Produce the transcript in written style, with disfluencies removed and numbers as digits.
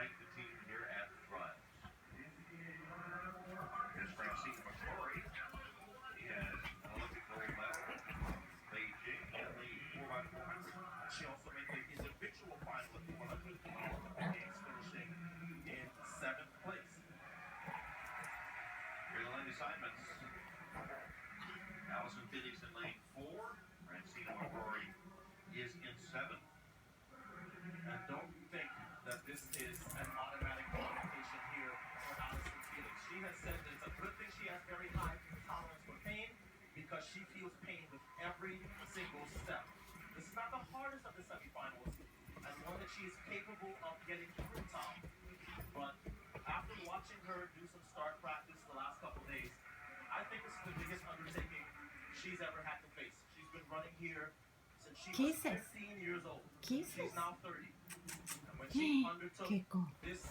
make the team here at Thrive. Here's Francine McCrory. He has an Olympic gold medal from Beijing in the 4x400. She also made the individual final at the 100 Games, finishing in 7th place. Here are the lane assignments. Allison Fittix in lane 4. Francine McCrory is in 7th. And don't think that this is an automatic qualification here for Allison Felix. She has said that it's a good thing she has very high tolerance for pain because she feels pain with every single step. This is not the hardest of the semifinals as long as she is capable of getting through Tom. But after watching her do some start practice the last couple days, I think this is the biggest undertaking she's ever had to face. She's been running here since she was 15 years old. She's now 30. And when she undertook Keko. this